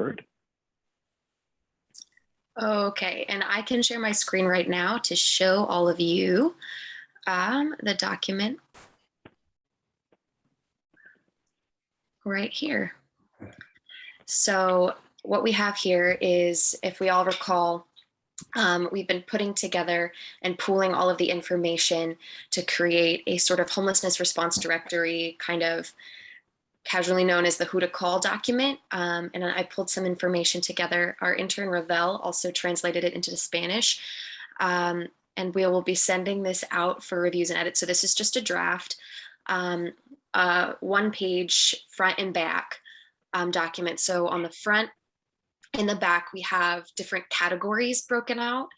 forward. Okay, and I can share my screen right now to show all of you the document right here. So what we have here is, if we all recall, we've been putting together and pooling all of the information to create a sort of homelessness response directory, kind of casually known as the Who to Call document. And I pulled some information together. Our intern Ravel also translated it into Spanish. And we will be sending this out for reviews and edits. So this is just a draft, one page front and back document. So on the front, in the back, we have different categories broken out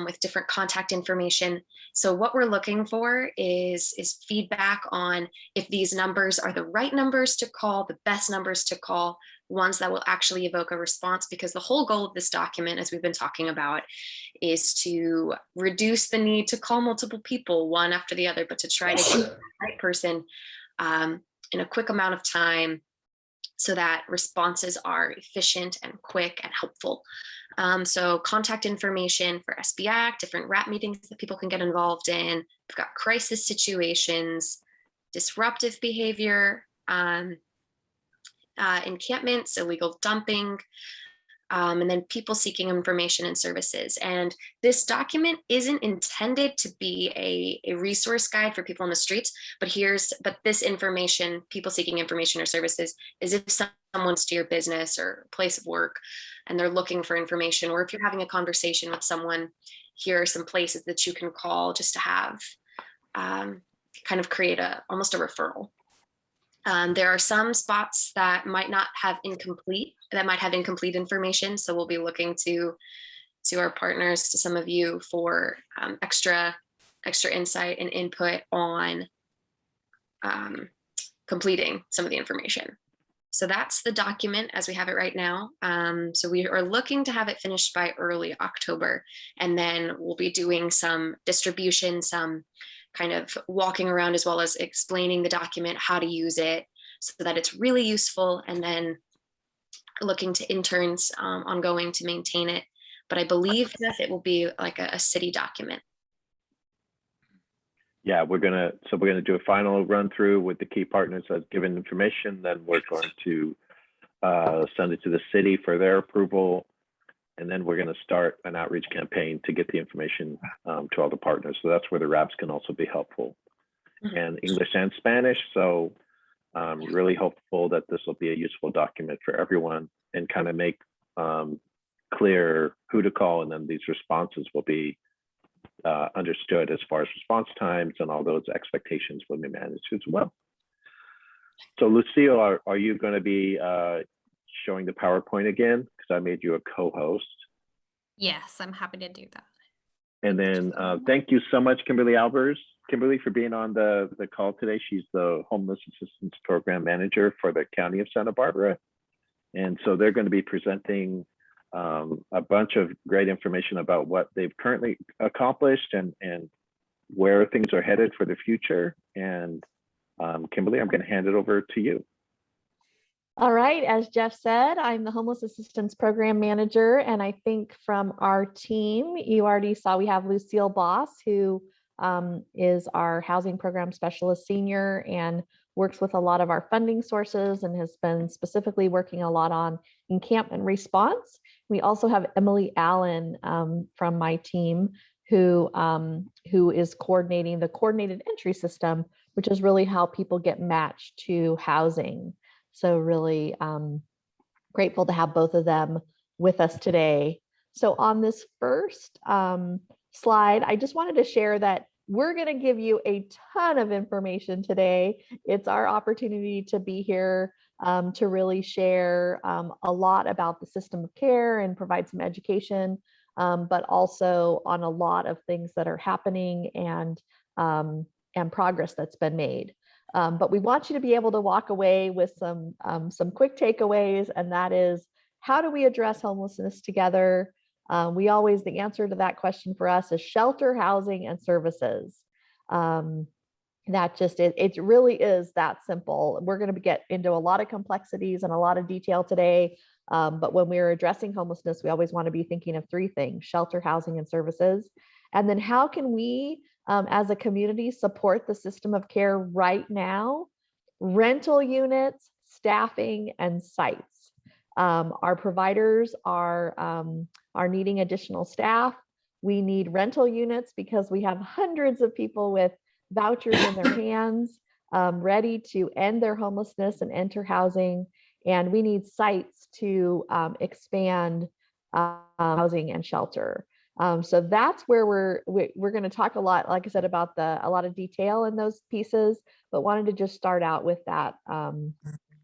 with different contact information. So what we're looking for is feedback on if these numbers are the right numbers to call, the best numbers to call, ones that will actually evoke a response, because the whole goal of this document, as we've been talking about, is to reduce the need to call multiple people one after the other, but to try to get the right person in a quick amount of time, so that responses are efficient and quick and helpful. So contact information for SB Act, different RAP meetings that people can get involved in. We've got crisis situations, disruptive behavior, encampments, illegal dumping, and then people seeking information and services. And this document isn't intended to be a resource guide for people on the streets, but this information, people seeking information or services, is if someone's to your business or place of work and they're looking for information, or if you're having a conversation with someone, here are some places that you can call just to have kind of create almost a referral. There are some spots that might have incomplete information. So we'll be looking to our partners, to some of you, for extra insight and input on completing some of the information. So that's the document as we have it right now. So we are looking to have it finished by early October, and then we'll be doing some distribution, some kind of walking around, as well as explaining the document, how to use it so that it's really useful, and then looking to interns ongoing to maintain it. But I believe that it will be like a city document. Yeah, we're gonna do a final run through with the key partners that's given information. Then we're going to send it to the city for their approval, and then we're going to start an outreach campaign to get the information to all the partners. So that's where the RAPs can also be helpful, and English and Spanish. So I'm really hopeful that this will be a useful document for everyone and kind of make clear who to call, and then these responses will be understood as far as response times, and all those expectations will be managed as well. So Lucille, are you going to be showing the PowerPoint again? Because I made you a co-host. Yes, I'm happy to do that. And then thank you so much, Kimberly Albers. Kimberly, for being on the call today. She's the Homeless Assistance Program Manager for the County of Santa Barbara. And so they're going to be presenting a bunch of great information about what they've currently accomplished and where things are headed for the future. And Kimberly, I'm going to hand it over to you. All right, as Jeff said, I'm the Homeless Assistance Program Manager, and I think from our team, you already saw we have Lucille Boss, who is our Housing Program Specialist Senior and works with a lot of our funding sources and has been specifically working a lot on encampment response. We also have Emily Allen from my team, who is coordinating the coordinated entry system, which is really how people get matched to housing. So really grateful to have both of them with us today. So on this first slide, I just wanted to share that we're going to give you a ton of information today. It's our opportunity to be here to really share a lot about the system of care and provide some education, but also on a lot of things that are happening and progress that's been made. But we want you to be able to walk away with some quick takeaways, and that is, how do we address homelessness together? The answer to that question for us is shelter, housing, and services. that just it really is that simple. We're going to get into a lot of complexities and a lot of detail today. But when we're addressing homelessness, we always want to be thinking of three things: shelter, housing, and services. And then how can we, as a community, support the system of care right now? Rental units, staffing, and sites. Our providers are needing additional staff. We need rental units because we have hundreds of people with vouchers in their hands, ready to end their homelessness and enter housing. And we need sites to expand housing and shelter. So that's where we're going to talk a lot, like I said, about a lot of detail in those pieces, but wanted to just start out with that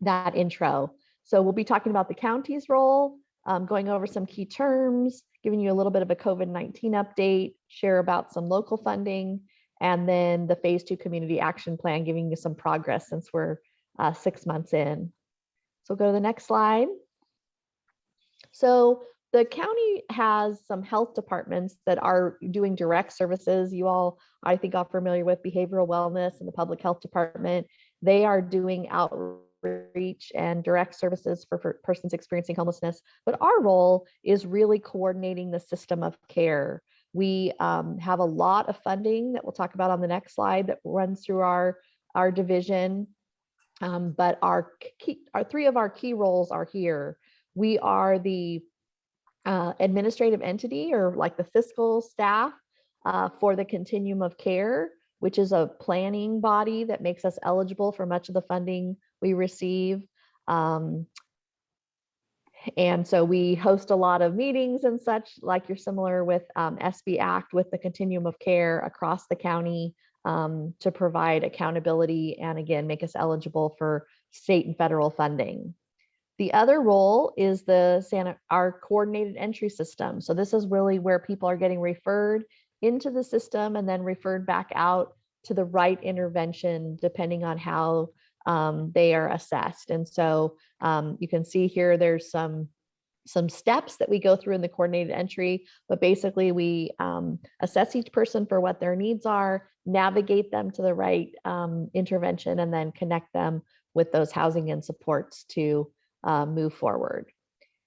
that intro. So we'll be talking about the county's role, going over some key terms, giving you a little bit of a COVID-19 update, share about some local funding, and then the phase 2 community action plan, giving you some progress since we're 6 months in. So go to the next slide. So the county has some health departments that are doing direct services. You all, I think, are familiar with behavioral wellness and the public health department. They are doing outreach and direct services for persons experiencing homelessness. But our role is really coordinating the system of care. We have a lot of funding that we'll talk about on the next slide that runs through our division. But our three of our key roles are here. We are the administrative entity, or like the fiscal staff for the continuum of care, which is a planning body that makes us eligible for much of the funding we receive. And so we host a lot of meetings and such, like you're similar with SB Act, with the continuum of care across the county, to provide accountability and, again, make us eligible for state and federal funding. The other role is our coordinated entry system. So this is really where people are getting referred into the system and then referred back out to the right intervention, depending on how they are assessed. And so you can see here, there's some steps that we go through in the coordinated entry, but basically we assess each person for what their needs are, navigate them to the right intervention, and then connect them with those housing and supports to move forward.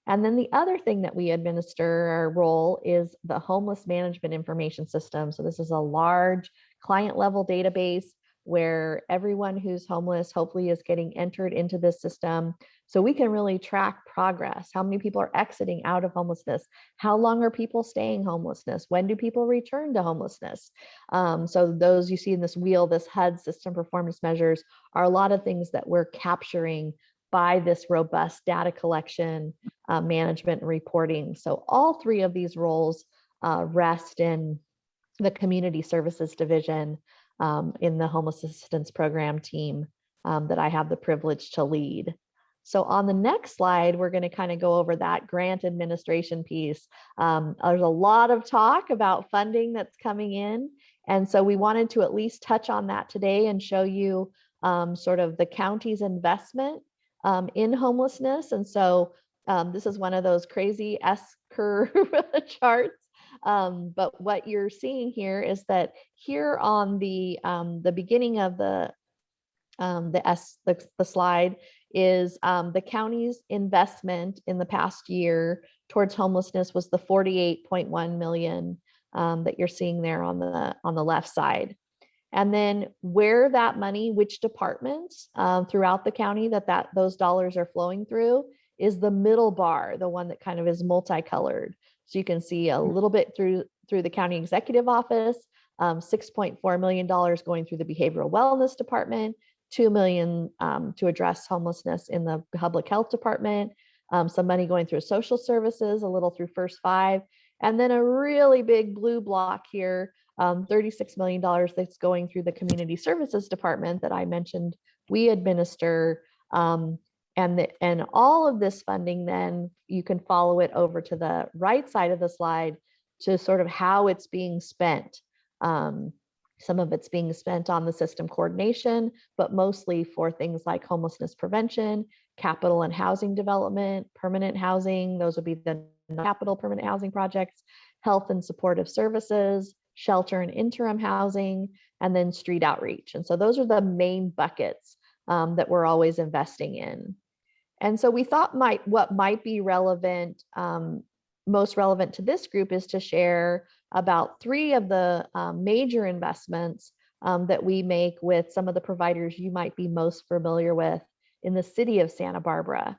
And then the other thing that we administer, our role, is the homeless management information system. So this is a large client level database where everyone who's homeless hopefully is getting entered into this system. So we can really track progress. How many people are exiting out of homelessness? How long are people staying homelessness? When do people return to homelessness? So those you see in this wheel, this HUD system performance measures, are a lot of things that we're capturing by this robust data collection, management, and reporting. So all three of these roles rest in the community services division in the homeless assistance program team that I have the privilege to lead. So on the next slide, we're going to kind of go over that grant administration piece. There's a lot of talk about funding that's coming in. And so we wanted to at least touch on that today and show you sort of the county's investment in homelessness. And so this is one of those crazy S-curve charts. But what you're seeing here is that here on the beginning of the slide is the county's investment in the past year towards homelessness was the 48.1 million that you're seeing there on the left side. And then where that money, which departments throughout the county those dollars are flowing through, is the middle bar, the one that kind of is multicolored. So you can see a little bit through the county executive office, $6.4 million going through the behavioral wellness department, $2 million to address homelessness in the public health department, some money going through social services, a little through First Five, and then a really big blue block here, $36 million that's going through the community services department that I mentioned we administer. And all of this funding, then you can follow it over to the right side of the slide to sort of how it's being spent. Some of it's being spent on the system coordination, but mostly for things like homelessness prevention, capital and housing development, permanent housing. Those would be the capital permanent housing projects, health and supportive services, shelter and interim housing, and then street outreach. And so those are the main buckets that we're always investing in. And so we thought what might be relevant, most relevant to this group, is to share about 3 of the major investments that we make with some of the providers you might be most familiar with in the city of Santa Barbara.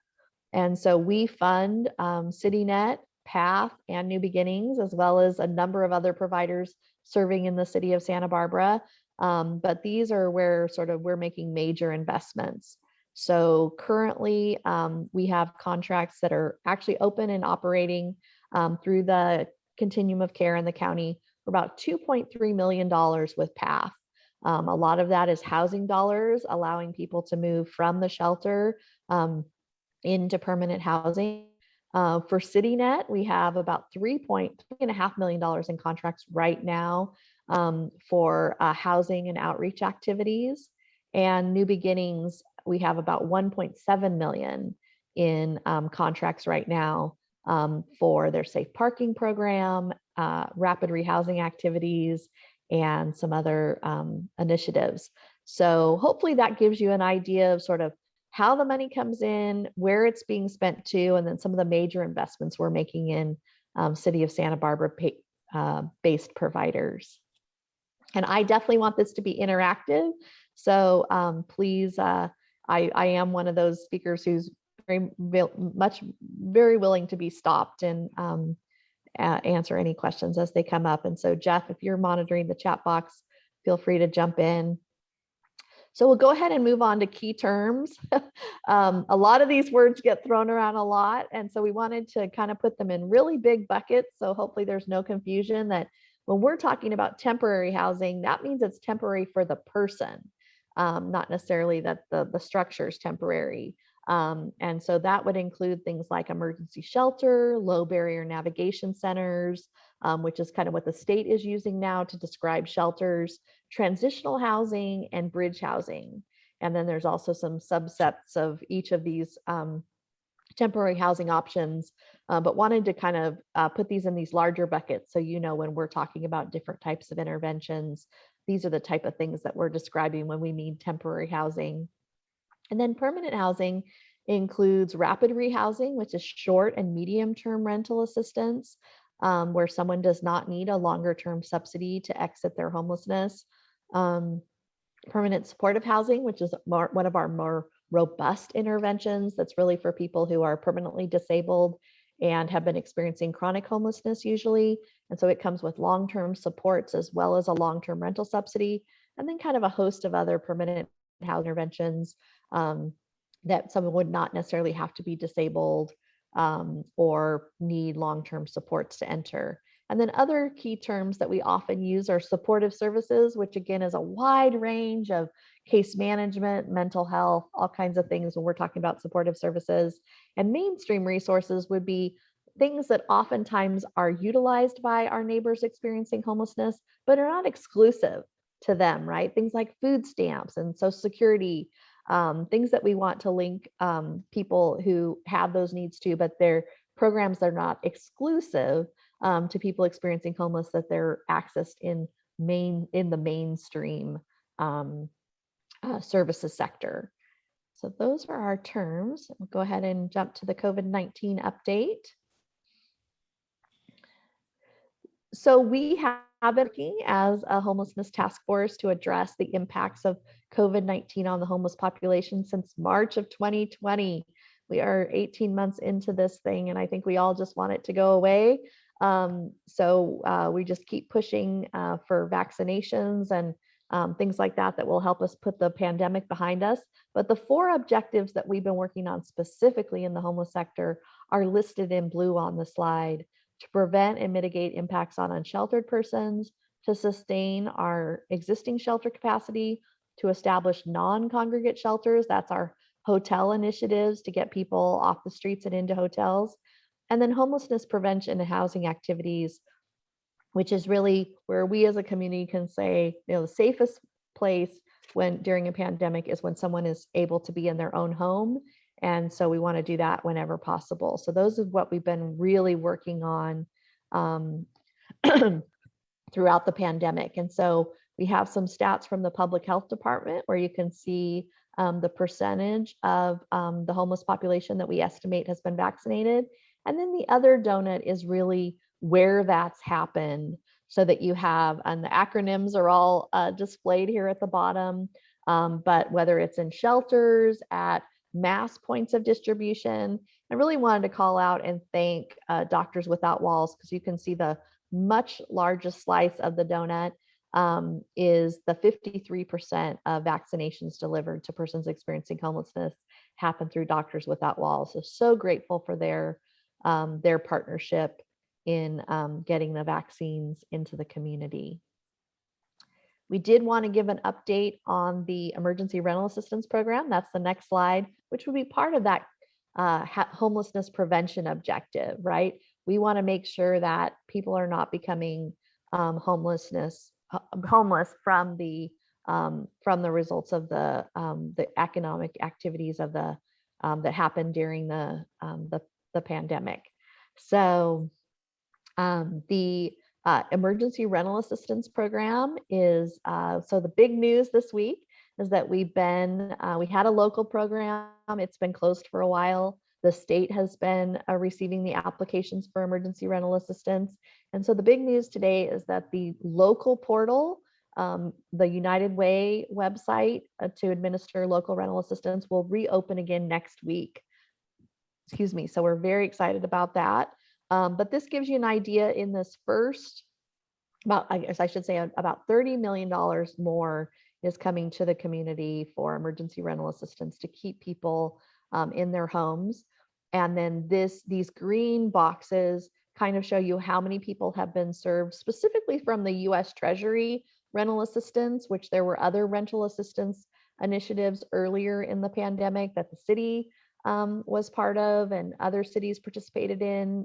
And so we fund CityNet, PATH, and New Beginnings, as well as a number of other providers serving in the city of Santa Barbara. But these are where we're making major investments. So currently we have contracts that are actually open and operating through the continuum of care in the county for about $2.3 million with PATH. A lot of that is housing dollars, allowing people to move from the shelter into permanent housing. For CityNet, we have about $3.5 million in contracts right now for housing and outreach activities. And New Beginnings, we have about 1.7 million in contracts right now for their safe parking program, rapid rehousing activities, and some other initiatives. So hopefully that gives you an idea of sort of how the money comes in, where it's being spent to, and then some of the major investments we're making in City of Santa Barbara based providers. And I definitely want this to be interactive. So please, I am one of those speakers who's very willing to be stopped and answer any questions as they come up. And so Jeff, if you're monitoring the chat box, feel free to jump in. So we'll go ahead and move on to key terms. A lot of these words get thrown around a lot. And so we wanted to kind of put them in really big buckets. So hopefully there's no confusion that when we're talking about temporary housing, that means it's temporary for the person, not necessarily that the structure is temporary. And so that would include things like emergency shelter, low barrier navigation centers, which is kind of what the state is using now to describe shelters, transitional housing, and bridge housing. And then there's also some subsets of each of these temporary housing options, but wanted to kind of put these in these larger buckets. So, when we're talking about different types of interventions, these are the type of things that we're describing when we mean temporary housing. And then permanent housing includes rapid rehousing, which is short and medium term rental assistance, where someone does not need a longer term subsidy to exit their homelessness. Permanent supportive housing, which is one of our more robust interventions that's really for people who are permanently disabled and have been experiencing chronic homelessness usually. And so it comes with long-term supports as well as a long-term rental subsidy, and then kind of a host of other permanent housing interventions that someone would not necessarily have to be disabled or need long-term supports to enter. And then other key terms that we often use are supportive services, which again is a wide range of case management, mental health, all kinds of things when we're talking about supportive services. And mainstream resources would be things that oftentimes are utilized by our neighbors experiencing homelessness, but are not exclusive to them, right? Things like food stamps and Social Security, things that we want to link people who have those needs to, but they're programs that are not exclusive to people experiencing homeless, that they're accessed in the mainstream services sector. So those are our terms. We'll go ahead and jump to the COVID-19 update. So we have been working as a homelessness task force to address the impacts of COVID-19 on the homeless population since March of 2020. We are 18 months into this thing, and I think we all just want it to go away. So we just keep pushing for vaccinations and things like that will help us put the pandemic behind us. But the 4 objectives that we've been working on specifically in the homeless sector are listed in blue on the slide: to prevent and mitigate impacts on unsheltered persons, to sustain our existing shelter capacity, to establish non-congregate shelters, that's our hotel initiatives to get people off the streets and into hotels, and then homelessness prevention and housing activities, which is really where we as a community can say, the safest place during a pandemic is when someone is able to be in their own home. And so we want to do that whenever possible. So those are what we've been really working on to throughout the pandemic. And so we have some stats from the public health department where you can see the percentage of the homeless population that we estimate has been vaccinated. And then the other donut is really where that's happened, so that you have, and the acronyms are all displayed here at the bottom, but whether it's in shelters, at mass points of distribution. I really wanted to call out and thank Doctors Without Walls, because you can see the much largest slice of the donut is the 53% of vaccinations delivered to persons experiencing homelessness happen through Doctors Without Walls. So grateful for their partnership in getting the vaccines into the community. We did want to give an update on the emergency rental assistance program. That's the next slide, which would be part of that homelessness prevention objective, right? We want to make sure that people are not becoming homeless from the results of the economic activities of the that happened during the pandemic. So the emergency rental assistance program is so the big news this week is that we had a local program. It's been closed for a while. The state has been receiving the applications for emergency rental assistance. And so the big news today is that the local portal, the United Way website to administer local rental assistance, will reopen again next week. Excuse me. So we're very excited about that. But this gives you an idea in this first, I guess I should say about $30 million more is coming to the community for emergency rental assistance to keep people in their homes. And then these green boxes kind of show you how many people have been served specifically from the US Treasury rental assistance, which there were other rental assistance initiatives earlier in the pandemic that the city was part of and other cities participated in,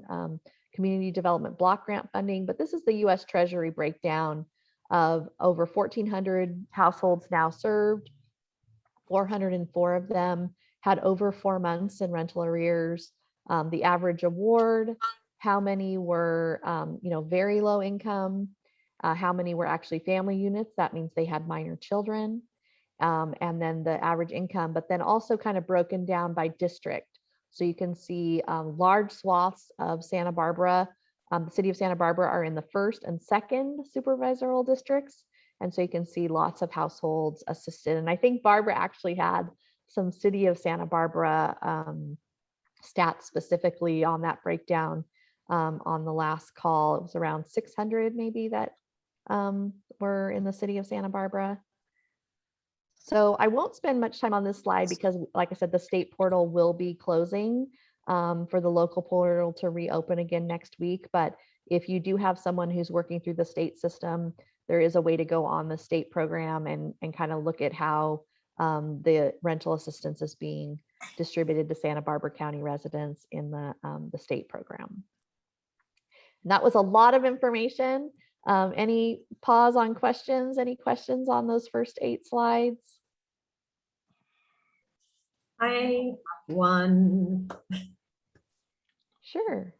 community development block grant funding. But this is the US Treasury breakdown of over 1,400 households now served. 404 of them had over 4 months in rental arrears. The average award, how many were very low income, how many were actually family units. That means they had minor children. And then the average income, but then also kind of broken down by district. So you can see large swaths of Santa Barbara, the city of Santa Barbara are in the first and second supervisoral districts. And so you can see lots of households assisted. And I think Barbara actually had some city of Santa Barbara stats specifically on that breakdown on the last call. It was around 600 maybe that were in the city of Santa Barbara. So I won't spend much time on this slide because, like I said, the state portal will be closing for the local portal to reopen again next week. But if you do have someone who's working through the state system, there is a way to go on the state program and kind of look at how the rental assistance is being distributed to Santa Barbara County residents in the state program. And that was a lot of information. Any pause on questions? Any questions on those first 8 slides? I one. Sure.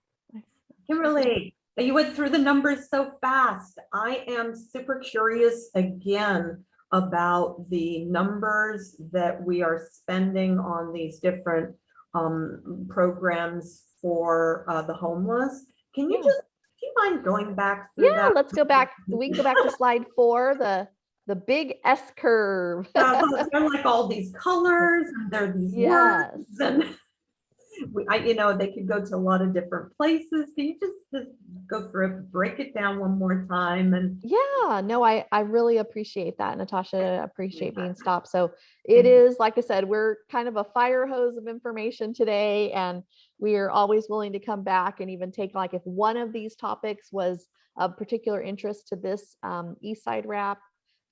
Kimberly, you went through the numbers so fast. I am super curious again about the numbers that we are spending on these different programs for the homeless. Can you just, do you mind going back through that? Let's go back. We can go back to slide 4, the big S curve. They're like all these colors, and there are these words, and they could go to a lot of different places. Can you just go through it, break it down one more time? And I really appreciate that, Natasha. Appreciate being stopped. So it is, like I said, we're kind of a fire hose of information today, and we are always willing to come back and even take, like, if one of these topics was of particular interest to this Eastside wrap,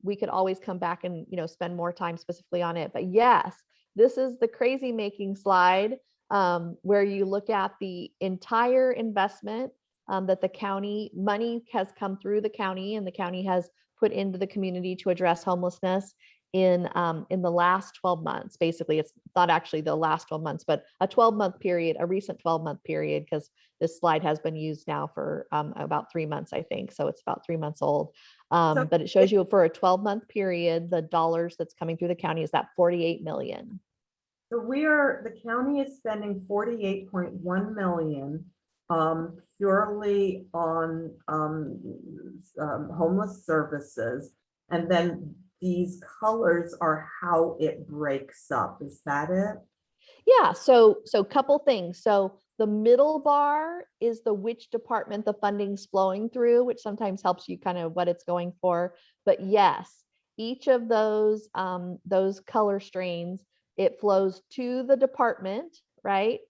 we could always come back and spend more time specifically on it. But yes, this is the crazy making slide where you look at the entire investment that the county money has come through the county and the county has put into the community to address homelessness. in the last 12 months. Basically, it's not actually the last 12 months, but a 12-month period, a recent 12-month period, because this slide has been used now for about 3 months, I think. So it's about 3 months old. But it shows you for a 12-month period, the dollars that's coming through the county is that 48 million. So the county is spending 48.1 million purely on homeless services. And then these colors are how it breaks up. Is that it? Yeah, so couple things. So the middle bar is which department the funding's flowing through, which sometimes helps you kind of what it's going for. But yes, each of those color strains, it flows to the department, right?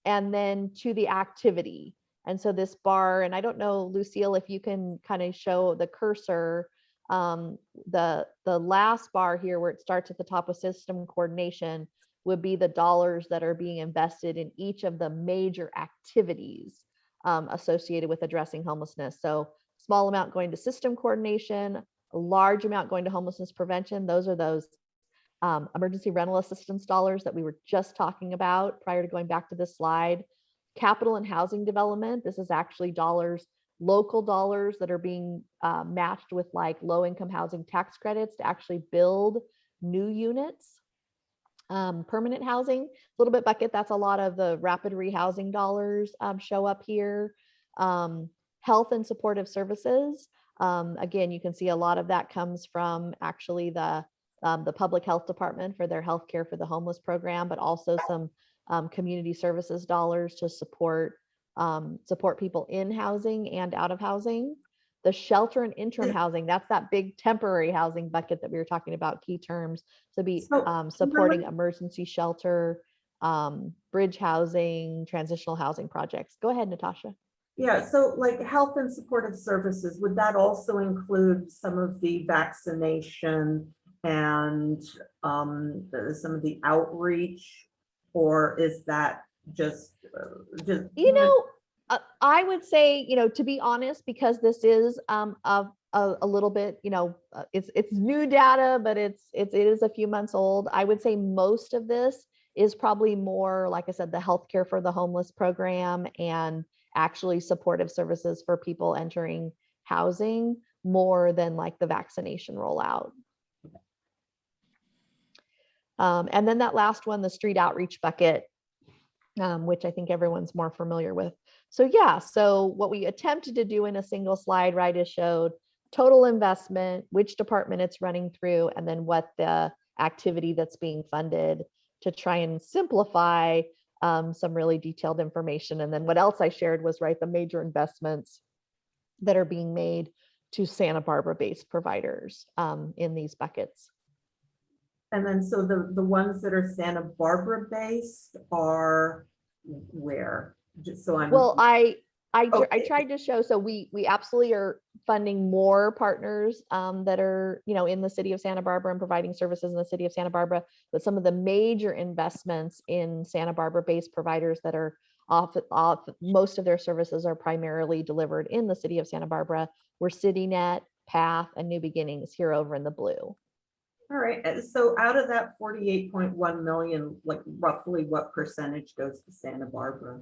And then to the activity. And so this bar, and I don't know, Lucille, if you can kind of show the cursor, the last bar here where it starts at the top with system coordination would be the dollars that are being invested in each of the major activities associated with addressing homelessness. So small amount going to system coordination, a large amount going to homelessness prevention. Those are those emergency rental assistance dollars that we were just talking about prior to going back to this slide. Capital and housing development. This is actually dollars, local dollars that are being matched with like low income housing tax credits to actually build new units. Permanent housing, a little bit bucket. That's a lot of the rapid rehousing dollars show up here. Health and supportive services. Again, you can see a lot of that comes from actually the public health department for their healthcare for the homeless program, but also some community services dollars to support people in housing and out of housing. The shelter and interim housing, that's that big temporary housing bucket that we were talking about, key terms. So supporting emergency shelter, bridge housing, transitional housing projects. Go ahead, Natasha. Yeah, so like health and supportive services, would that also include some of the vaccination and some of the outreach, or is that just I would say, to be honest, because this is a little bit, it's new data, but it is a few months old. I would say most of this is probably more, like I said, the healthcare for the homeless program and actually supportive services for people entering housing more than like the vaccination rollout. And then that last one, the street outreach bucket, which I think everyone's more familiar with. So yeah, so what we attempted to do in a single slide, right, is showed total investment, which department it's running through, and then what the activity that's being funded to try and simplify some really detailed information. And then what else I shared was, right, the major investments that are being made to Santa Barbara-based providers in these buckets. And then so the ones that are Santa Barbara based are where? Just so I'm well, I Okay. tried to show, so we absolutely are funding more partners that are in the city of Santa Barbara and providing services in the city of Santa Barbara, but some of the major investments in Santa Barbara based providers that are off most of their services are primarily delivered in the city of Santa Barbara. We're CityNet, Path, and New Beginnings here over in the blue. All right, so out of that 48.1 million, like roughly what percentage goes to Santa Barbara?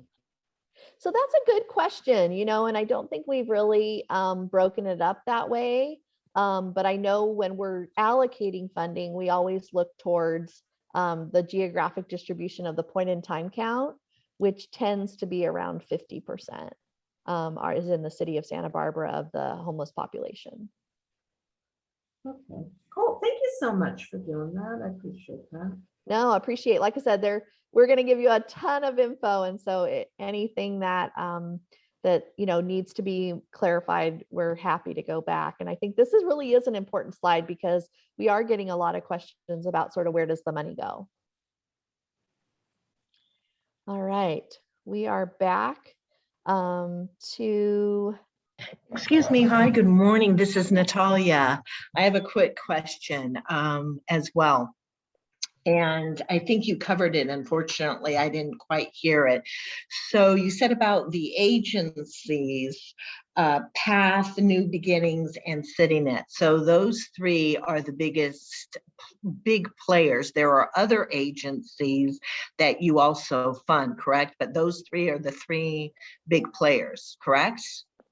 So that's a good question, and I don't think we've really broken it up that way. But I know when we're allocating funding, we always look towards the geographic distribution of the point in time count, which tends to be around 50% is in the city of Santa Barbara of the homeless population. Okay, cool. Thank you so much for doing that. I appreciate that. No, I appreciate, like I said, we're going to give you a ton of info. And so anything that, needs to be clarified, we're happy to go back. And I think this really is an important slide because we are getting a lot of questions about sort of where does the money go? All right, we are back to Excuse me. Hi, good morning. This is Natalia. I have a quick question as well. And I think you covered it. Unfortunately, I didn't quite hear it. So you said about the agencies, Path, New Beginnings, and CityNet. So those three are the big players. There are other agencies that you also fund, correct? But those three are the three big players, correct?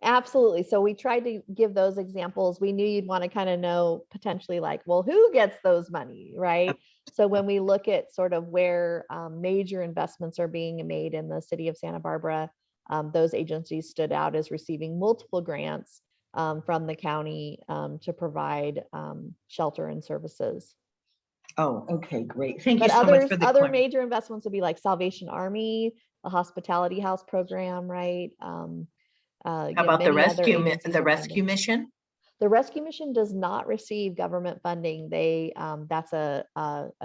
Absolutely. So we tried to give those examples. We knew you'd want to kind of know potentially like, well, who gets those money, right? So when we look at sort of where major investments are being made in the city of Santa Barbara, those agencies stood out as receiving multiple grants from the county to provide shelter and services. Oh, okay, great. Thank you But so much for the other clarity. major investments would be like Salvation Army, the Hospitality House program, right? How about the rescue mission? The rescue mission does not receive government funding. They that's a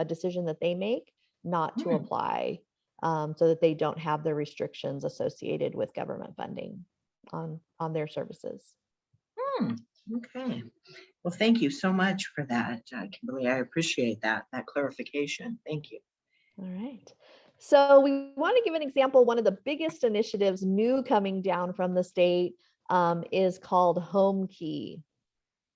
decision that they make not to apply, so that they don't have the restrictions associated with government funding on their services. Okay. Well, thank you so much for that, Kimberly. I appreciate that clarification. Thank you. All right. So we want to give an example. One of the biggest initiatives new coming down from the state is called Home Key.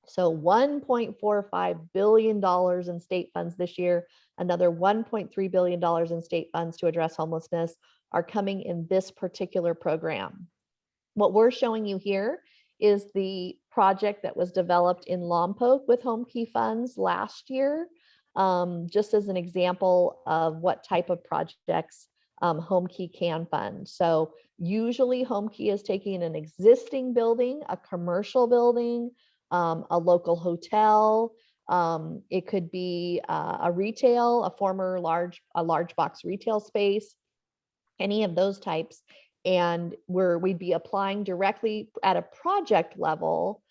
So $1.45 billion in state funds this year, another $1.3 billion in state funds to address homelessness are coming in this particular program. What we're showing you here is the project that was developed in Lompoc with Home Key funds last year, just as an example of what type of projects Home Key can fund. So usually Home Key is taking an existing building, a commercial building, a local hotel. It could be a retail, a former large box retail space, any of those types. And we'd be applying directly at a project level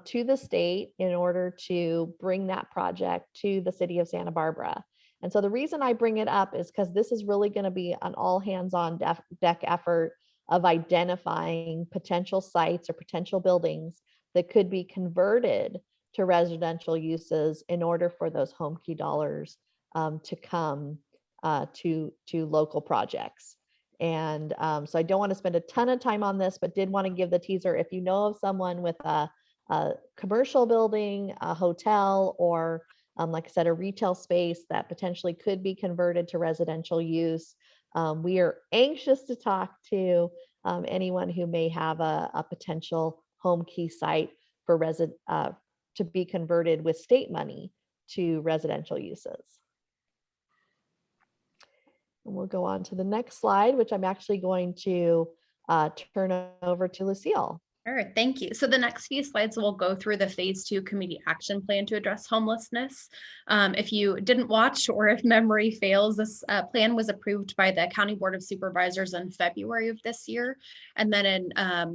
to the state in order to bring that project to the city of Santa Barbara. And so the reason I bring it up is because this is really going to be an all hands on deck effort of identifying potential sites or potential buildings that could be converted to residential uses in order for those Home Key dollars to come to local projects. And so I don't want to spend a ton of time on this, but did want to give the teaser. If you know of someone with a commercial building, a hotel, or like I said, a retail space that potentially could be converted to residential use, we are anxious to talk to anyone who may have a potential Home Key site for to be converted with state money to residential uses. And we'll go on to the next slide, which I'm actually going to turn over to Lucille. All right, thank you. So the next few slides will go through the phase 2 community action plan to address homelessness. If you didn't watch or if memory fails, this plan was approved by the County Board of Supervisors in February of this year, and then in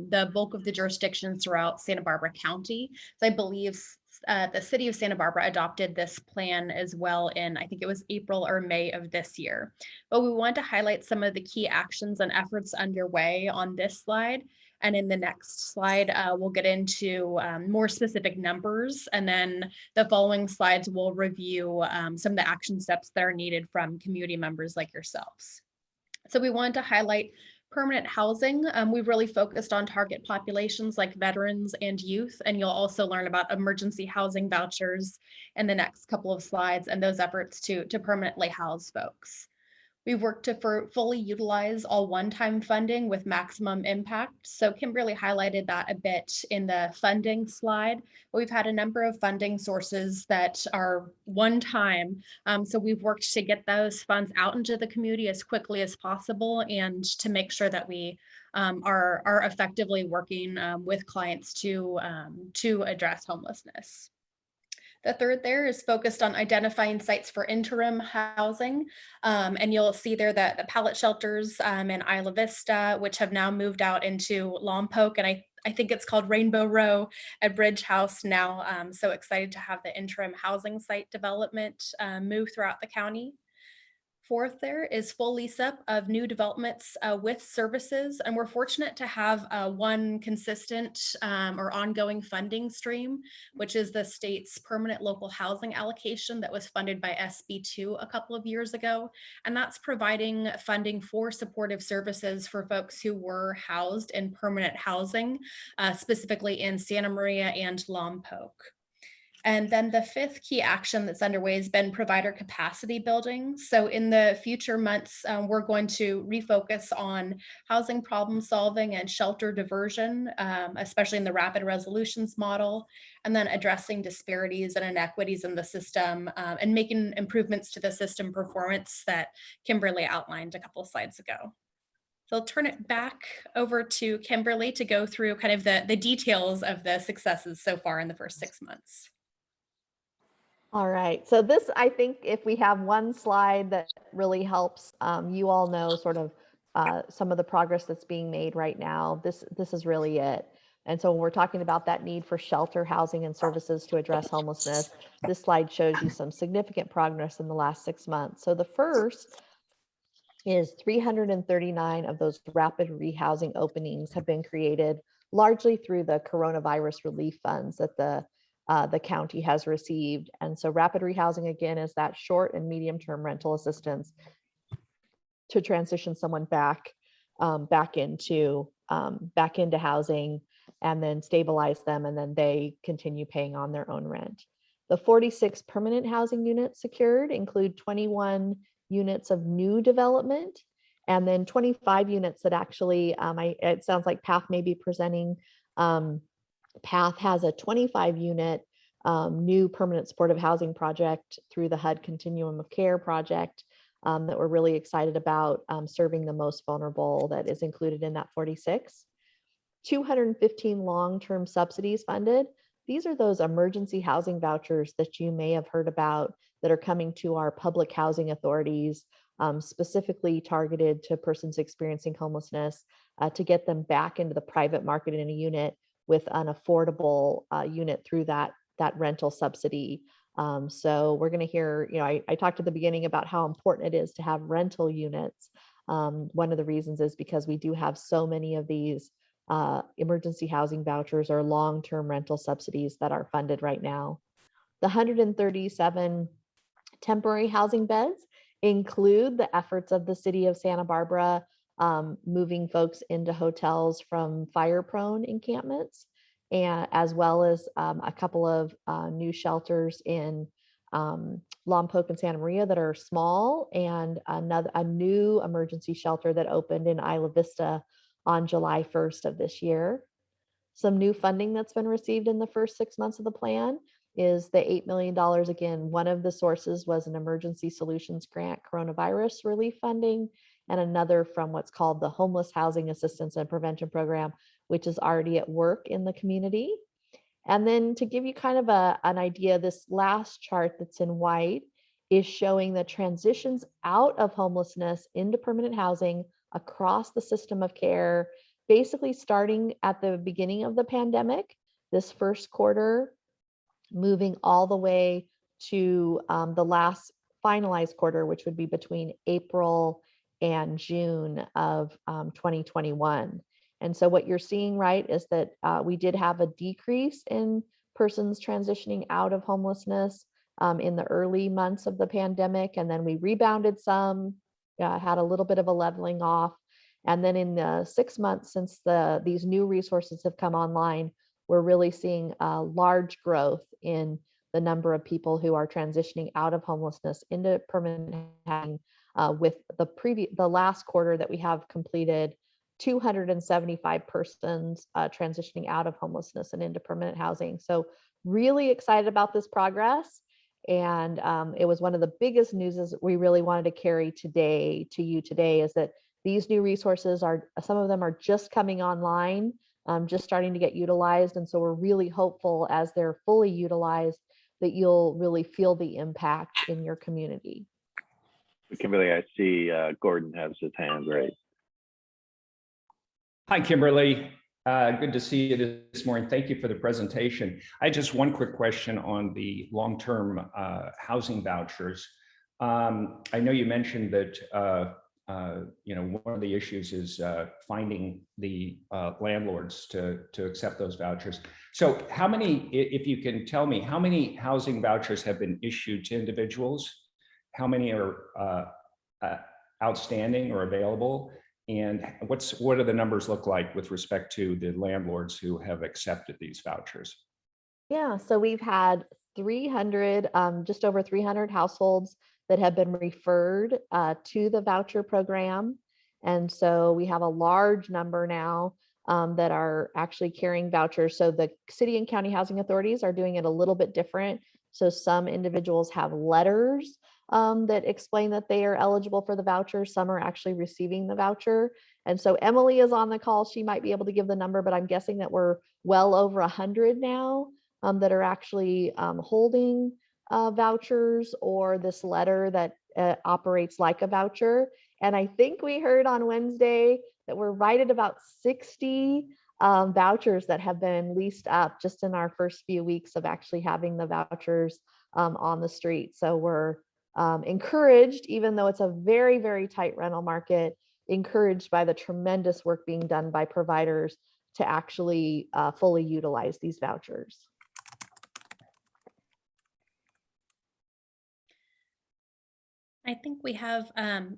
the bulk of the jurisdictions throughout Santa Barbara County. So I believe the city of Santa Barbara adopted this plan as well in, I think it was April or May of this year. But we want to highlight some of the key actions and efforts underway on this slide. And in the next slide, we'll get into more specific numbers. And then the following slides will review some of the action steps that are needed from community members like yourselves. So we wanted to highlight permanent housing. We've really focused on target populations like veterans and youth, and you'll also learn about emergency housing vouchers in the next couple of slides and those efforts to permanently house folks. We've worked to fully utilize all one-time funding with maximum impact. So Kimberly highlighted that a bit in the funding slide. We've had a number of funding sources that are one-time. So we've worked to get those funds out into the community as quickly as possible and to make sure that we are effectively working with clients to address homelessness. The third there is focused on identifying sites for interim housing. And you'll see there that the pallet shelters in Isla Vista, which have now moved out into Lompoc, and I think it's called Rainbow Row at Bridge House now. So excited to have the interim housing site development move throughout the county. Fourth there is full lease up of new developments with services. And we're fortunate to have one consistent or ongoing funding stream, which is the state's permanent local housing allocation that was funded by SB2 a couple of years ago. And that's providing funding for supportive services for folks who were housed in permanent housing, specifically in Santa Maria and Lompoc. And then the fifth key action that's underway has been provider capacity building. So in the future months, we're going to refocus on housing problem solving and shelter diversion, especially in the rapid resolutions model, and then addressing disparities and inequities in the system and making improvements to the system performance that Kimberly outlined a couple of slides ago. So I'll turn it back over to Kimberly to go through kind of the details of the successes so far in the first 6 months. All right, so this, I think if we have one slide that really helps you all know sort of some of the progress that's being made right now, this is really it. And so when we're talking about that need for shelter, housing, and services to address homelessness, this slide shows you some significant progress in the last 6 months. So the first is 339 of those rapid rehousing openings have been created largely through the coronavirus relief funds that the county has received. And so rapid rehousing, again, is that short and medium term rental assistance to transition someone back into housing and then stabilize them, and then they continue paying on their own rent. The 46 permanent housing units secured include 21 units of new development, and then 25 units that actually, it sounds like PATH may be presenting. PATH has a 25 unit new permanent supportive housing project through the HUD Continuum of Care project that we're really excited about, serving the most vulnerable, that is included in that 46. 215 long-term subsidies funded. These are those emergency housing vouchers that you may have heard about that are coming to our public housing authorities, specifically targeted to persons experiencing homelessness, to get them back into the private market in a unit with an affordable unit through that rental subsidy. So we're going to hear, I talked at the beginning about how important it is to have rental units. One of the reasons is because we do have so many of these emergency housing vouchers or long-term rental subsidies that are funded right now. The 137 temporary housing beds include the efforts of the city of Santa Barbara, moving folks into hotels from fire-prone encampments, and as well as a couple of new shelters in Lompoc and Santa Maria that are small, and a new emergency shelter that opened in Isla Vista on July 1st of this year. Some new funding that's been received in the first 6 months of the plan is the $8 million. Again, one of the sources was an emergency solutions grant coronavirus relief funding, and another from what's called the Homeless Housing Assistance and Prevention Program, which is already at work in the community. And then to give you kind of an idea, this last chart that's in white is showing the transitions out of homelessness into permanent housing across the system of care, basically starting at the beginning of the pandemic, this first quarter, moving all the way to the last finalized quarter, which would be between April and June of 2021. And so what you're seeing, right, is that we did have a decrease in persons transitioning out of homelessness in the early months of the pandemic, and then we rebounded some, had a little bit of a leveling off. And then in the 6 months since these new resources have come online, we're really seeing a large growth in the number of people who are transitioning out of homelessness into permanent housing. With the last quarter that we have completed, 275 persons transitioning out of homelessness and into permanent housing. So really excited about this progress. And it was one of the biggest news we really wanted to carry to you today, is that these new resources some of them are just coming online, just starting to get utilized. And so we're really hopeful as they're fully utilized that you'll really feel the impact in your community. Kimberly, I see Gordon has his hand raised. Hi, Kimberly. Good to see you this morning. Thank you for the presentation. I just one quick question on the long-term housing vouchers. I know you mentioned that one of the issues is finding the landlords to accept those vouchers. So how many, if you can tell me, how many housing vouchers have been issued to individuals? How many are outstanding or available? And what do the numbers look like with respect to the landlords who have accepted these vouchers? Yeah, so we've had 300, just over 300 households that have been referred to the voucher program. And so we have a large number now that are actually carrying vouchers. So the city and county housing authorities are doing it a little bit different. So some individuals have letters that explain that they are eligible for the voucher. Some are actually receiving the voucher. And so Emily is on the call. She might be able to give the number, but I'm guessing that we're well over 100 now that are actually holding vouchers or this letter that operates like a voucher. And I think we heard on Wednesday that we're right at about 60 vouchers that have been leased up just in our first few weeks of actually having the vouchers on the street. So we're encouraged, even though it's a very, very tight rental market, encouraged by the tremendous work being done by providers to actually fully utilize these vouchers. I think we have, I'm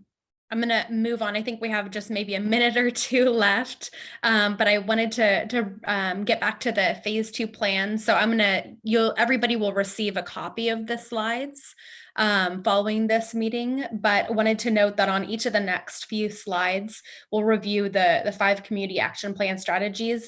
going to move on. I think we have just maybe a minute or two left, but I wanted to get back to the phase 2 plan. So everybody will receive a copy of the slides following this meeting, but wanted to note that on each of the next few slides, we'll review the 5 community action plan strategies.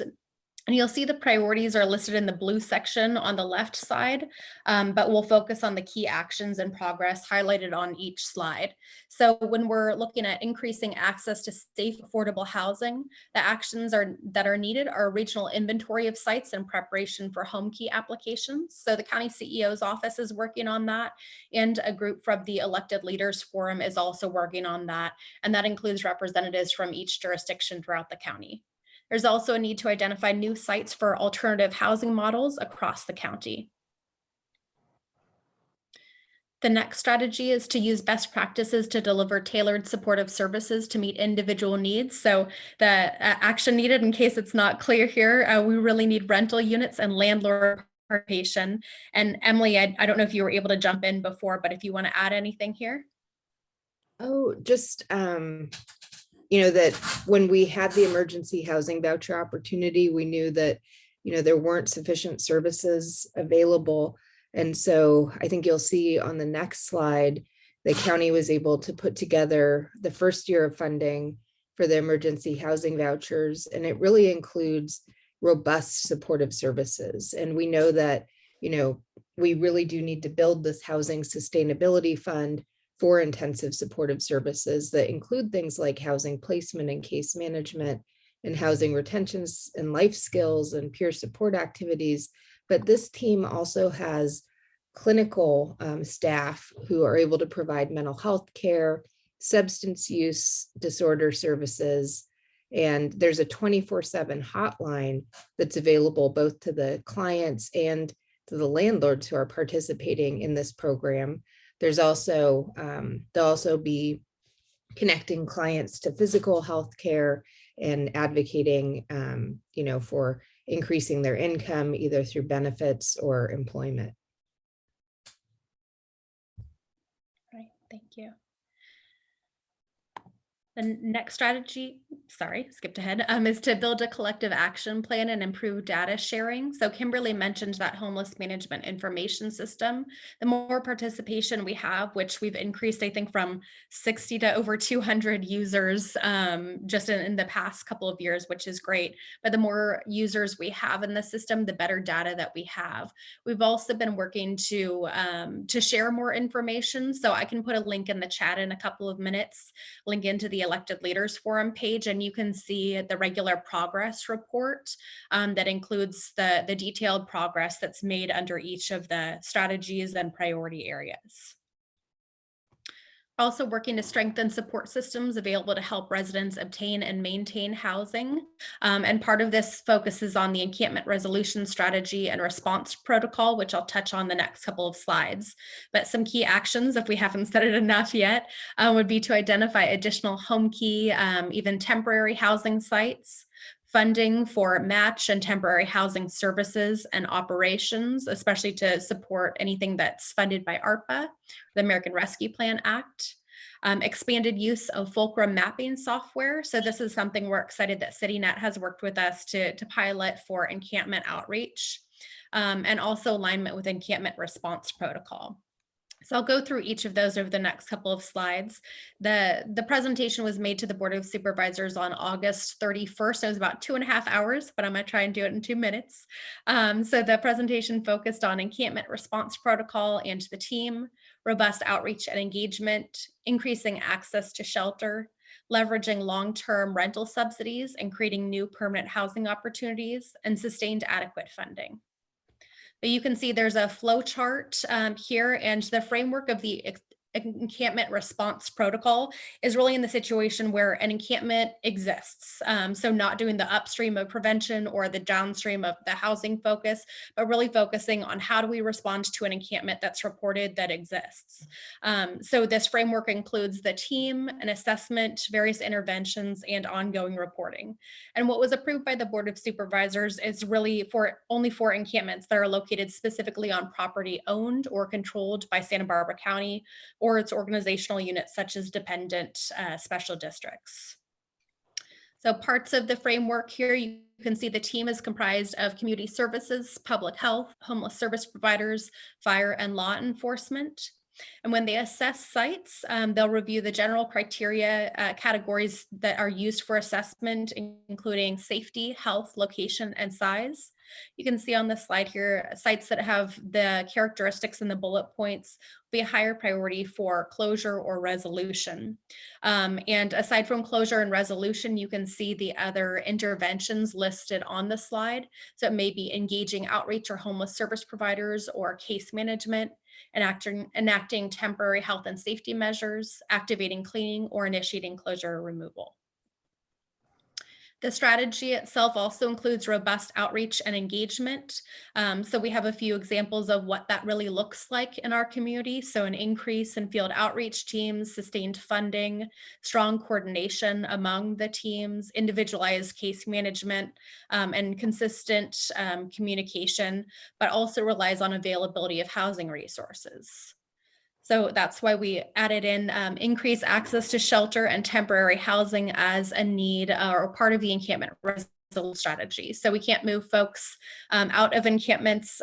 And you'll see the priorities are listed in the blue section on the left side, but we'll focus on the key actions and progress highlighted on each slide. So when we're looking at increasing access to safe, affordable housing, the actions that are needed are a regional inventory of sites in preparation for home key applications. So the county CEO's office is working on that, and a group from the Elected Leaders Forum is also working on that. And that includes representatives from each jurisdiction throughout the county. There's also a need to identify new sites for alternative housing models across the county. The next strategy is to use best practices to deliver tailored supportive services to meet individual needs. So the action needed, in case it's not clear here, we really need rental units and landlord participation. And Emily, I don't know if you were able to jump in before, but if you want to add anything here. Oh, just that when we had the emergency housing voucher opportunity, we knew that, there weren't sufficient services available. And so I think you'll see on the next slide, the county was able to put together the first year of funding for the emergency housing vouchers. And it really includes robust supportive services. And we know that, we really do need to build this housing sustainability fund for intensive supportive services that include things like housing placement and case management and housing retentions and life skills and peer support activities. But this team also has clinical staff who are able to provide mental health care, substance use disorder services, and there's a 24/7 hotline that's available both to the clients and to the landlords who are participating in this program. There's also, they'll also be connecting clients to physical health care and advocating, for increasing their income, either through benefits or employment. All right, thank you. The next strategy, skipped ahead, is to build a collective action plan and improve data sharing. So Kimberly mentioned that homeless management information system. The more participation we have, which we've increased, I think, from 60 to over 200 users just in the past couple of years, which is great. But the more users we have in the system, the better data that we have. We've also been working to share more information. So I can put a link in the chat in a couple of minutes, link into the Elected Leaders Forum page, and you can see the regular progress report that includes the detailed progress that's made under each of the strategies and priority areas. Also working to strengthen support systems available to help residents obtain and maintain housing. And part of this focuses on the encampment resolution strategy and response protocol, which I'll touch on the next couple of slides. But some key actions, if we haven't said it enough yet, would be to identify additional home key, even temporary housing sites, funding for match and temporary housing services and operations, especially to support anything that's funded by ARPA, the American Rescue Plan Act. Expanded use of fulcrum mapping software. So this is something we're excited that CityNet has worked with us to pilot for encampment outreach, and also alignment with encampment response protocol. So I'll go through each of those over the next couple of slides. The presentation was made to the Board of Supervisors on August 31st. It was about 2.5 hours, but I'm going to try and do it in 2 minutes. So the presentation focused on encampment response protocol and the team, robust outreach and engagement, increasing access to shelter, leveraging long-term rental subsidies and creating new permanent housing opportunities, and sustained adequate funding. But you can see there's a flow chart here, and the framework of the encampment response protocol is really in the situation where an encampment exists. So not doing the upstream of prevention or the downstream of the housing focus, but really focusing on how do we respond to an encampment that's reported that exists. So this framework includes the team, an assessment, various interventions, and ongoing reporting. And what was approved by the Board of Supervisors is really only for encampments that are located specifically on property owned or controlled by Santa Barbara County or its organizational units such as dependent special districts. So parts of the framework here, you can see the team is comprised of community services, public health, homeless service providers, fire and law enforcement. And when they assess sites, they'll review the general criteria categories that are used for assessment, including safety, health, location, and size. You can see on the slide here, sites that have the characteristics in the bullet points will be a higher priority for closure or resolution. And aside from closure and resolution, you can see the other interventions listed on the slide. So it may be engaging outreach or homeless service providers or case management, enacting temporary health and safety measures, activating cleaning, or initiating closure or removal. The strategy itself also includes robust outreach and engagement. So we have a few examples of what that really looks like in our community. So an increase in field outreach teams, sustained funding, strong coordination among the teams, individualized case management, and consistent communication, but also relies on availability of housing resources. So that's why we added in increased access to shelter and temporary housing as a need or part of the encampment resolution strategy. So we can't move folks out of encampments.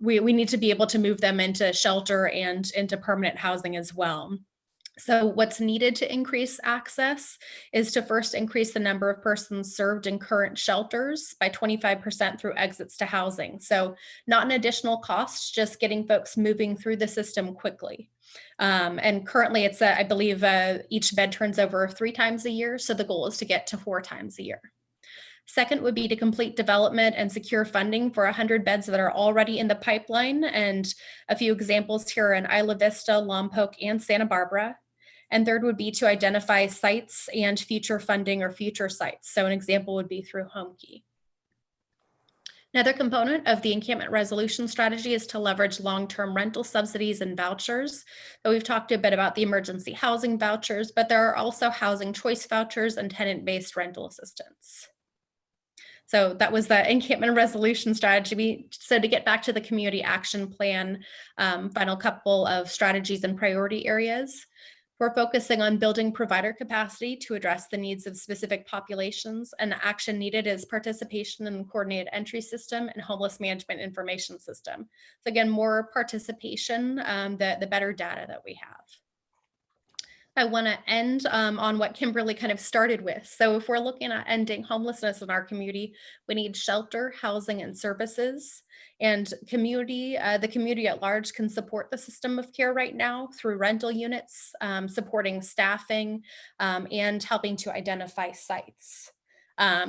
We need to be able to move them into shelter and into permanent housing as well. So what's needed to increase access is to first increase the number of persons served in current shelters by 25% through exits to housing. So not an additional cost, just getting folks moving through the system quickly. And currently it's, I believe each bed turns over 3 times a year. So the goal is to get to 4 times a year. Second would be to complete development and secure funding for 100 beds that are already in the pipeline. And a few examples here in Isla Vista, Lompoc, and Santa Barbara. And third would be to identify sites and future funding or future sites. So an example would be through HomeKey. Another component of the encampment resolution strategy is to leverage long-term rental subsidies and vouchers. So we've talked a bit about the emergency housing vouchers, but there are also housing choice vouchers and tenant-based rental assistance. So that was the encampment resolution strategy. So to get back to the community action plan, final couple of strategies and priority areas. We're focusing on building provider capacity to address the needs of specific populations, and the action needed is participation in the coordinated entry system and homeless management information system. So again, more participation, the better data that we have. I want to end on what Kimberly kind of started with. So if we're looking at ending homelessness in our community, we need shelter, housing, and services. And the community at large can support the system of care right now through rental units, supporting staffing, and helping to identify sites.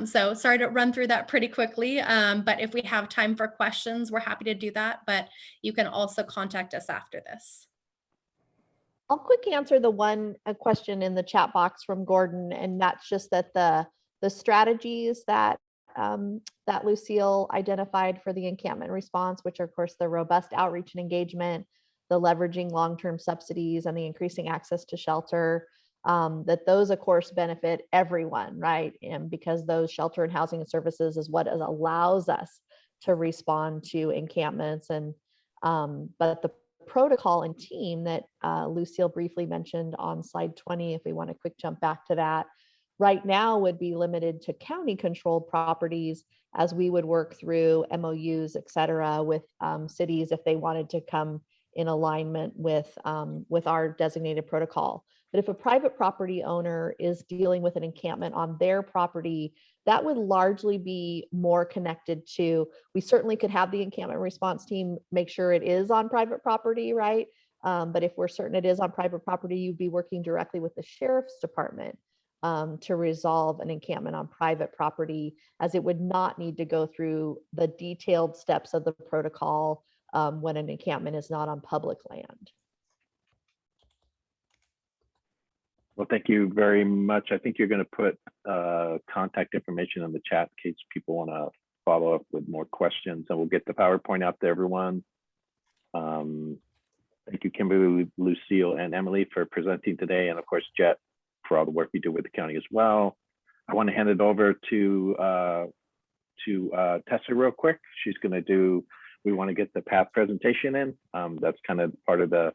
So sorry to run through that pretty quickly, but if we have time for questions, we're happy to do that. But you can also contact us after this. I'll quick answer the one question in the chat box from Gordon, and that's just that the strategies that that Lucille identified for the encampment response, which are of course the robust outreach and engagement, the leveraging long-term subsidies, and the increasing access to shelter, that those of course benefit everyone, right? And because those shelter and housing and services is what allows us to respond to encampments. And but the protocol and team that Lucille briefly mentioned on slide 20, if we want to quick jump back to that, right now would be limited to county controlled properties, as we would work through MOUs, et cetera, with cities if they wanted to come in alignment with our designated protocol. But if a private property owner is dealing with an encampment on their property, that would largely be more connected to, we certainly could have the encampment response team make sure it is on private property, right? But if we're certain it is on private property, you'd be working directly with the sheriff's department to resolve an encampment on private property, as it would not need to go through the detailed steps of the protocol when an encampment is not on public land. Well, thank you very much. I think you're going to put contact information in the chat in case people want to follow up with more questions, and we'll get the PowerPoint out to everyone. Thank you, Kimberly, Lucille, and Emily for presenting today, and of course, Jet, for all the work we do with the county as well. I want to hand it over to Tessa real quick. She's going to do, we want to get the PATH presentation in. That's kind of part of the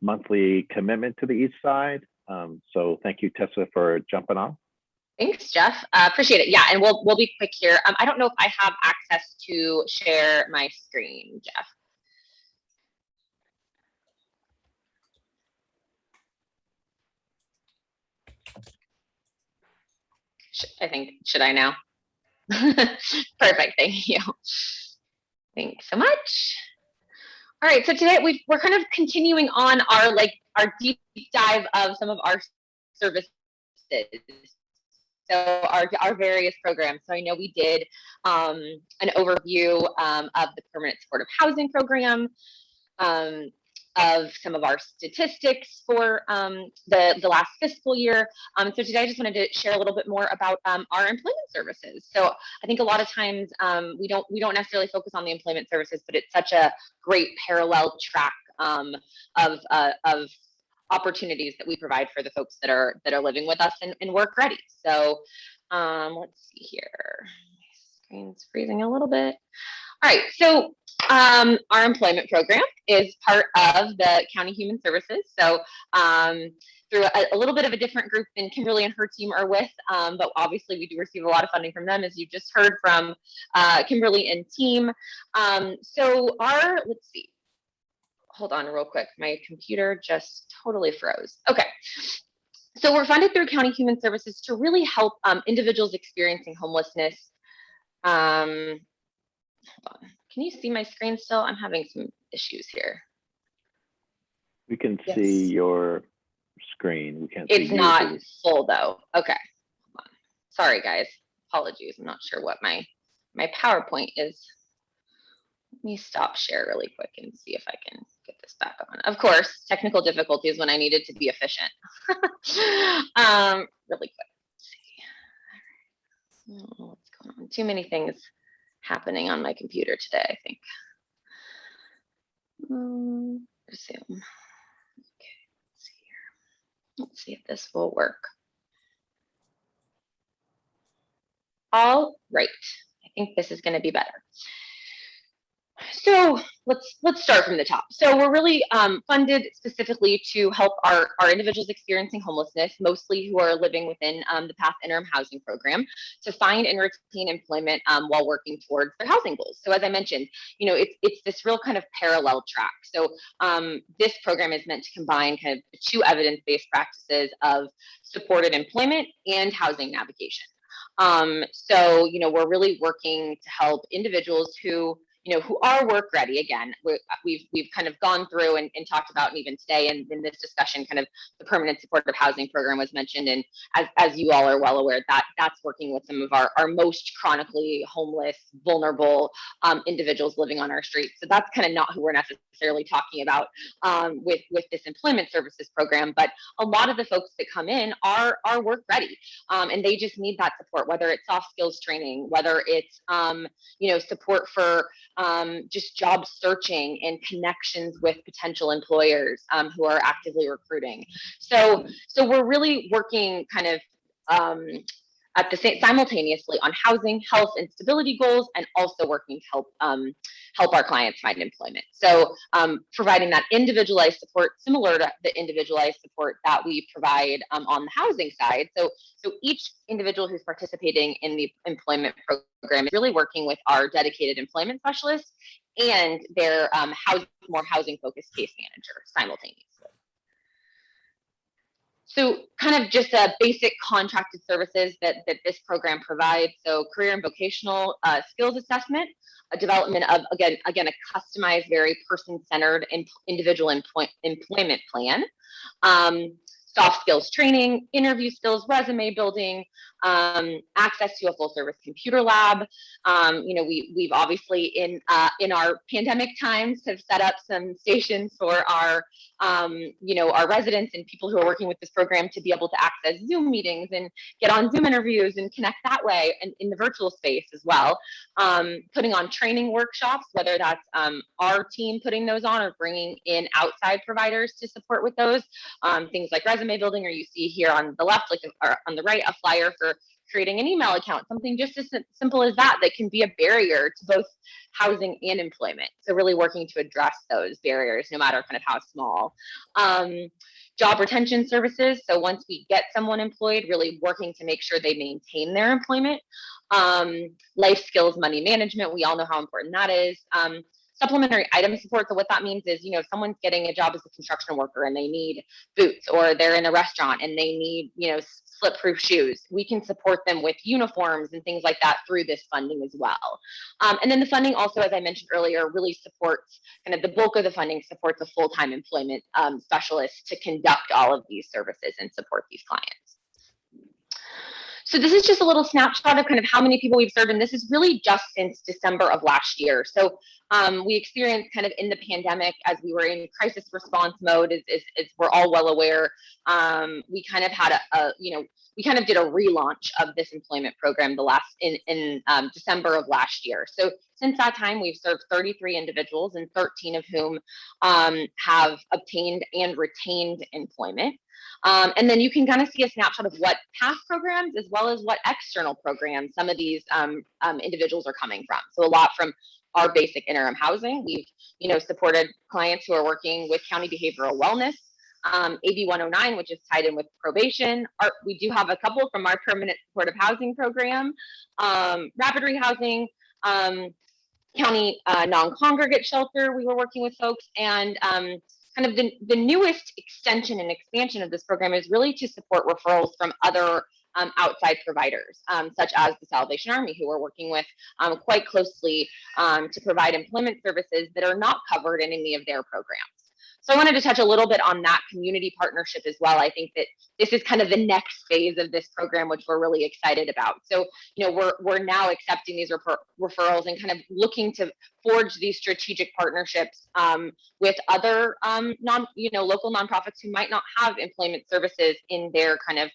monthly commitment to the East Side. So thank you, Tessa, for jumping on. Thanks, Jeff. Appreciate it. Yeah, and we'll be quick here. I don't know if I have access to share my screen, Jeff. Should I now? Perfect, thank you. Thanks so much. All right, so today we're kind of continuing on our deep dive of some of our services. So our various programs. So I know we did an overview of the permanent supportive housing program, of some of our statistics for the last fiscal year. So today I just wanted to share a little bit more about our employment services. So I think a lot of times we don't necessarily focus on the employment services, but it's such a great parallel track of opportunities that we provide for the folks that are living with us and work ready. So let's see here. My screen's freezing a little bit. All right, so our employment program is part of the County Human Services. So through a little bit of a different group than Kimberly and her team are with, but obviously we do receive a lot of funding from them, as you just heard from Kimberly and team. So let's see, hold on real quick. My computer just totally froze. Okay. So we're funded through County Human Services to really help individuals experiencing homelessness. Hold on. Can you see my screen still? I'm having some issues here. We can see your screen. We can't. It's not full though. Okay. Hold on. Sorry guys. Apologies. I'm not sure what my PowerPoint is. Let me stop share really quick and see if I can get this back on. Of course, technical difficulties when I needed to be efficient. Really quick. Let's see. I don't know what's going on. Too many things happening on my computer today, I think. Resume. Okay, let's see here. Let's see if this will work. All right, I think this is going to be better. So let's start from the top. So we're really funded specifically to help our individuals experiencing homelessness, mostly who are living within the PATH interim housing program, to find and retain employment while working towards their housing goals. So as I mentioned, you know, it's this real kind of parallel track. So this program is meant to combine kind of the two evidence-based practices of supported employment and housing navigation. So, you know, we're really working to help individuals who, who are work ready. Again, we've kind of gone through and talked about, and even today in this discussion, kind of the permanent supportive housing program was mentioned. And as you all are well aware, that's working with some of our most chronically homeless, vulnerable individuals living on our streets. So that's kind of not who we're necessarily talking about with this employment services program. But a lot of the folks that come in are work ready, and they just need that support, whether it's soft skills training, whether it's support for just job searching and connections with potential employers who are actively recruiting. So we're really working kind of at the same simultaneously on housing, health, and stability goals, and also working to help our clients find employment. So providing that individualized support, similar to the individualized support that we provide on the housing side. So each individual who's participating in the employment program is really working with our dedicated employment specialists and their more housing-focused case manager simultaneously. So kind of just basic contracted services that this program provides. So career and vocational skills assessment, a development of, again, a customized, very person-centered individual employment plan, soft skills training, interview skills, resume building, access to a full service computer lab. We've obviously in our pandemic times have set up some stations for our residents and people who are working with this program to be able to access Zoom meetings and get on Zoom interviews and connect that way, and in the virtual space as well. Putting on training workshops, whether that's our team putting those on or bringing in outside providers to support with those. Things like resume building, or you see here on the left, or on the right, a flyer for creating an email account, something just as simple as that can be a barrier to both housing and employment. So really working to address those barriers, no matter kind of how small. Job retention services. So once we get someone employed, really working to make sure they maintain their employment. Life skills, money management. We all know how important that is. Supplementary item support. So what that means is, if someone's getting a job as a construction worker and they need boots, or they're in a restaurant and they need, slip-proof shoes, we can support them with uniforms and things like that through this funding as well. And then the funding also, as I mentioned earlier, really supports kind of the bulk of the funding supports a full-time employment specialist to conduct all of these services and support these clients. So this is just a little snapshot of kind of how many people we've served, and this is really just since December of last year. So we experienced kind of in the pandemic, as we were in crisis response mode, as we're all well aware, we kind of had we kind of did a relaunch of this employment program in December of last year. So since that time, we've served 33 individuals, and 13 of whom have obtained and retained employment. And then you can kind of see a snapshot of what past programs as well as what external programs some of these individuals are coming from. So a lot from our basic interim housing. We've supported clients who are working with county behavioral wellness, AB 109, which is tied in with probation. We do have a couple from our permanent supportive housing program, rapid rehousing, county non-congregate shelter. We were working with folks, and kind of the newest extension and expansion of this program is really to support referrals from other outside providers, such as the Salvation Army, who we're working with quite closely to provide employment services that are not covered in any of their programs. So I wanted to touch a little bit on that community partnership as well. I think that this is kind of the next phase of this program, which we're really excited about. So, we're now accepting these referrals and kind of looking to forge these strategic partnerships with other local nonprofits who might not have employment services in their kind of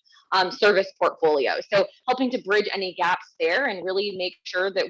service portfolio. So helping to bridge any gaps there and really make sure that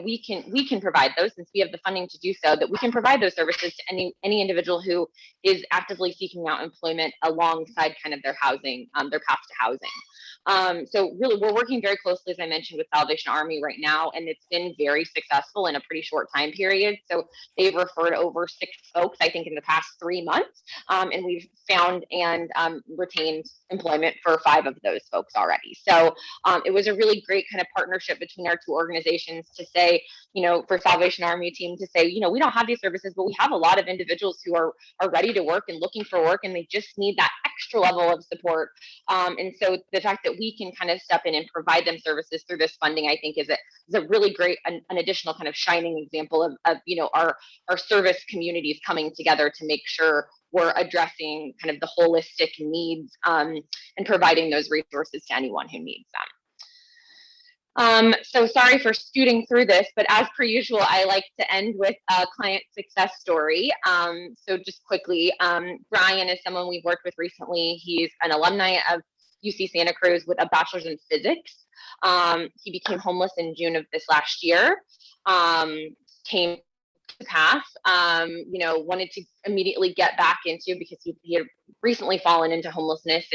we can provide those, since we have the funding to do so, that we can provide those services to any individual who is actively seeking out employment alongside kind of their housing, their path to housing. So really, we're working very closely, as I mentioned, with Salvation Army right now, and it's been very successful in a pretty short time period. So they've referred over 6 folks, I think, in the past 3 months, and we've found and retained employment for 5 of those folks already. So it was a really great kind of partnership between our 2 organizations to say, for Salvation Army team to say, we don't have these services, but we have a lot of individuals who are ready to work and looking for work, and they just need that extra level of support. And so the fact that we can kind of step in and provide them services through this funding, I think is a really great, an additional kind of shining example of our service communities coming together to make sure we're addressing kind of the holistic needs and providing those resources to anyone who needs them. So sorry for scooting through this, but as per usual, I like to end with a client success story. So just quickly, Brian is someone we've worked with recently. He's an alumni of UC Santa Cruz with a bachelor's in physics. He became homeless in June of this last year. Came to pass, wanted to immediately get back into, because he had recently fallen into homelessness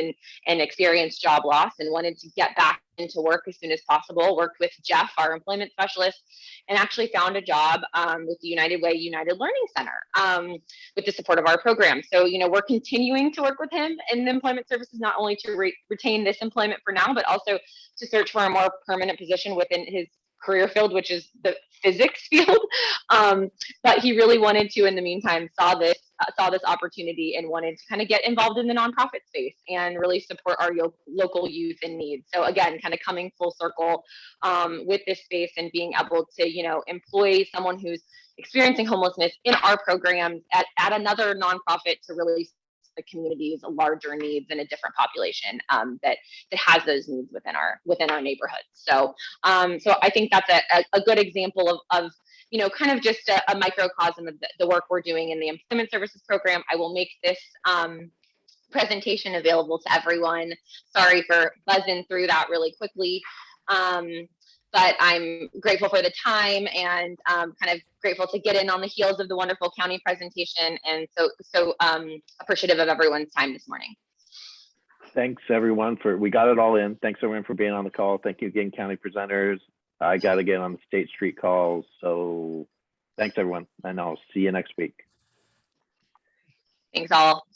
and experienced job loss, and wanted to get back into work as soon as possible. Worked with Jeff, our employment specialist, and actually found a job with the United Way United Learning Center with the support of our program. So, we're continuing to work with him in the employment services, not only to retain this employment for now, but also to search for a more permanent position within his career field, which is the physics field. But he really wanted to, in the meantime, saw this opportunity and wanted to kind of get involved in the nonprofit space and really support our local youth in need. So again, kind of coming full circle with this space and being able to, employ someone who's experiencing homelessness in our programs at another nonprofit to really the community's larger needs and a different population that has those needs within our neighborhoods. So I think that's a good example of kind of just a microcosm of the work we're doing in the employment services program. I will make this presentation available to everyone. Sorry for buzzing through that really quickly. But I'm grateful for the time and kind of grateful to get in on the heels of the wonderful county presentation, and so appreciative of everyone's time this morning. Thanks everyone we got it all in. Thanks everyone for being on the call. Thank you again, county presenters. I got to get on the State Street calls. So thanks everyone, and I'll see you next week. Thanks all.